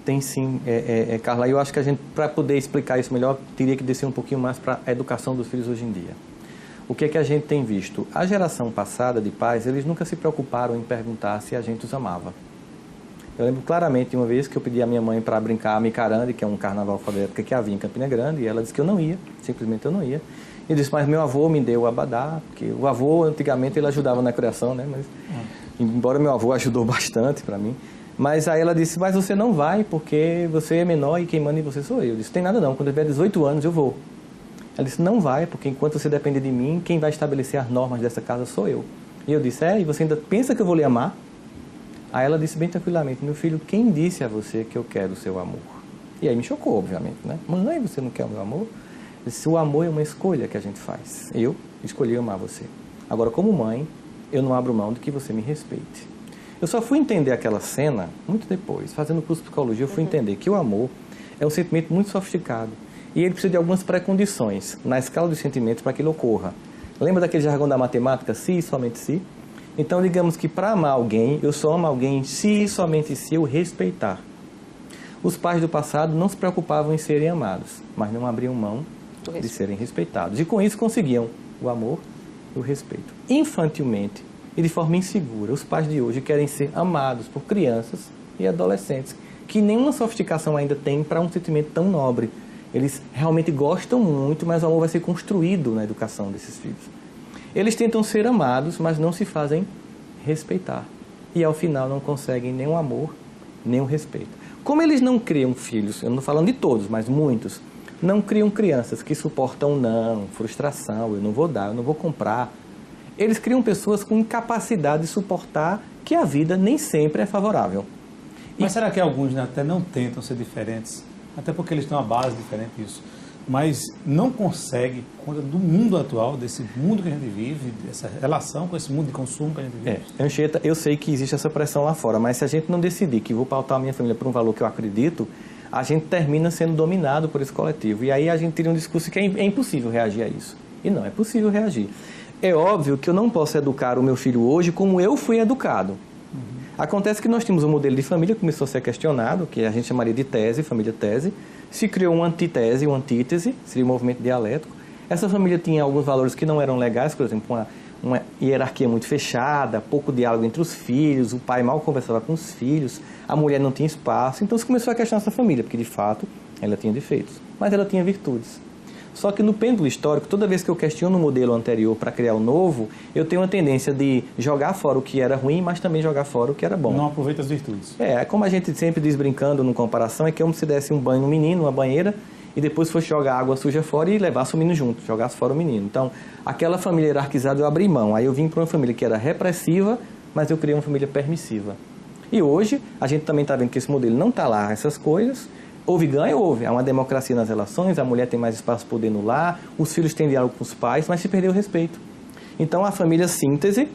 Tem sim, Carla. Eu acho que a gente, para poder explicar isso melhor, teria que descer um pouquinho mais para a educação dos filhos hoje em dia. O que é que a gente tem visto? A geração passada de pais, eles nunca se preocuparam em perguntar se a gente os amava. Eu lembro claramente de uma vez que eu pedi à minha mãe para brincar a Micarande, que é um carnaval fora da época que havia em Campina Grande, e ela disse que eu não ia, simplesmente eu não ia. E disse, mas meu avô me deu o abadá, porque o avô, antigamente, ele ajudava na criação, né? Mas, embora meu avô ajudou bastante para mim. Mas aí ela disse, mas você não vai, porque você é menor e quem manda em você sou eu. Eu disse, tem nada não, quando eu tiver 18 anos eu vou. Ela disse, não vai, porque enquanto você depender de mim, quem vai estabelecer as normas dessa casa sou eu. E eu disse, e você ainda pensa que eu vou lhe amar? Aí ela disse bem tranquilamente, meu filho, quem disse a você que eu quero o seu amor? E aí me chocou, obviamente, né? Mãe, você não quer o meu amor? Eu disse, o amor é uma escolha que a gente faz. Eu escolhi amar você. Agora, como mãe, eu não abro mão de que você me respeite. Eu só fui entender aquela cena muito depois. Fazendo curso de psicologia, eu fui entender que o amor é um sentimento muito sofisticado. E ele precisa de algumas pré-condições na escala dos sentimentos para que ele ocorra. Lembra daquele jargão da matemática, se e somente se? Então, digamos que para amar alguém, eu só amo alguém se e somente se eu respeitar. Os pais do passado não se preocupavam em serem amados, mas não abriam mão de serem respeitados. E com isso conseguiam o amor e o respeito. Infantilmente e de forma insegura, os pais de hoje querem ser amados por crianças e adolescentes, que nenhuma sofisticação ainda tem para um sentimento tão nobre. Eles realmente gostam muito, mas o amor vai ser construído na educação desses filhos. Eles tentam ser amados, mas não se fazem respeitar. E ao final não conseguem nem o amor, nem o respeito. Como eles não criam filhos, eu não estou falando de todos, mas muitos, não criam crianças que suportam não, frustração, eu não vou dar, eu não vou comprar. Eles criam pessoas com incapacidade de suportar que a vida nem sempre é favorável. Mas será que alguns até não tentam ser diferentes? Até porque eles têm uma base diferente disso. Mas não conseguem, por conta do mundo atual, desse mundo que a gente vive, dessa relação com esse mundo de consumo que a gente vive. Anchieta, eu sei que existe essa pressão lá fora, mas se a gente não decidir que vou pautar a minha família por um valor que eu acredito, a gente termina sendo dominado por esse coletivo. E aí a gente tira um discurso que é impossível reagir a isso. E não, é possível reagir. É óbvio que eu não posso educar o meu filho hoje como eu fui educado. Acontece que nós tínhamos um modelo de família que começou a ser questionado, que a gente chamaria de tese, família tese. Se criou uma antitese, uma antítese, seria um movimento dialético. Essa família tinha alguns valores que não eram legais, por exemplo, uma hierarquia muito fechada, pouco diálogo entre os filhos, o pai mal conversava com os filhos, a mulher não tinha espaço. Então se começou a questionar essa família, porque de fato ela tinha defeitos, mas ela tinha virtudes. Só que no pêndulo histórico, toda vez que eu questiono o modelo anterior para criar o novo, eu tenho uma tendência de jogar fora o que era ruim, mas também jogar fora o que era bom. Não aproveita as virtudes. Como a gente sempre diz brincando no comparação, é que como se desse um banho no menino, uma banheira, e depois fosse jogar água suja fora e levasse o menino junto, jogasse fora o menino. Então, aquela família hierarquizada eu abri mão. Aí eu vim para uma família que era repressiva, mas eu criei uma família permissiva. E hoje, a gente também está vendo que esse modelo não está lá, essas coisas. Houve ganho? Houve. Há uma democracia nas relações, a mulher tem mais espaço de poder no lar, os filhos têm diálogo com os pais, mas se perdeu o respeito. Então, a família síntese,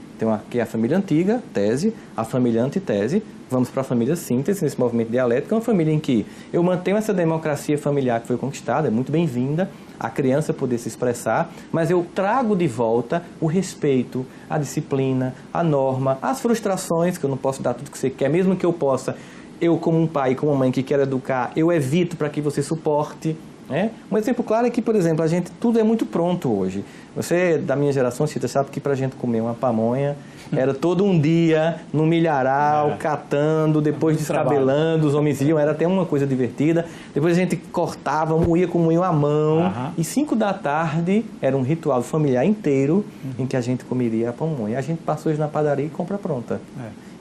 que é a família antiga, tese, a família antitese, vamos para a família síntese, nesse movimento dialético, é uma família em que eu mantenho essa democracia familiar que foi conquistada, é muito bem-vinda, a criança poder se expressar, mas eu trago de volta o respeito, a disciplina, a norma, as frustrações, que eu não posso dar tudo que você quer, mesmo que eu possa. Eu, como um pai, como uma mãe que quer educar, eu evito para que você suporte. Né? Um exemplo claro é que, por exemplo, tudo é muito pronto hoje. Você, da minha geração, Cita, sabe que para a gente comer uma pamonha, era todo um dia no milharal, catando, depois descabelando, os homens iam, era até uma coisa divertida. Depois a gente cortava, moía com moinho à mão. E 5 da tarde era um ritual familiar inteiro em que a gente comeria a pamonha. A gente passa hoje na padaria e compra pronta.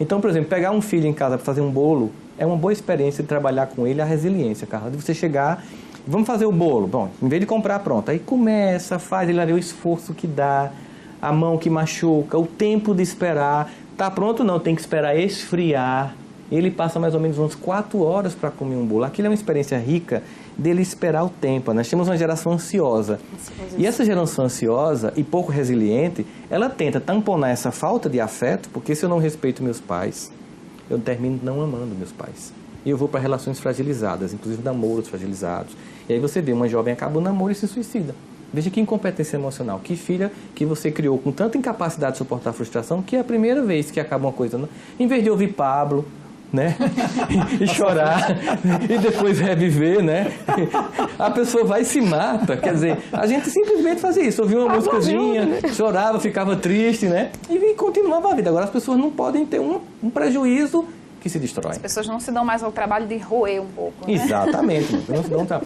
Então, por exemplo, pegar um filho em casa para fazer um bolo é uma boa experiência de trabalhar com ele a resiliência, Carla. De você chegar, vamos fazer o bolo. Bom, em vez de comprar pronto, aí começa, faz, ele vê o esforço que dá, a mão que machuca, o tempo de esperar. Tá pronto? Não, tem que esperar esfriar. Ele passa mais ou menos umas 4 horas para comer um bolo. Aquilo é uma experiência rica dele esperar o tempo. Nós temos uma geração ansiosa. E essa geração ansiosa e pouco resiliente, ela tenta tamponar essa falta de afeto, porque se eu não respeito meus pais, eu termino não amando meus pais. E eu vou para relações fragilizadas, inclusive namoros fragilizados. E aí você vê uma jovem acaba o namoro e se suicida. Veja que incompetência emocional, que filha que você criou com tanta incapacidade de suportar a frustração, que é a primeira vez que acaba uma coisa. Em vez de ouvir Pablo, né? E chorar, e depois reviver, né? A pessoa vai e se mata. Quer dizer, a gente simplesmente fazia isso, ouvia uma músicazinha, chorava, ficava triste, né? E continuava a vida. Agora as pessoas não podem ter um prejuízo que se destrói. As pessoas não se dão mais ao trabalho de roer um pouco, né? Exatamente, não se dão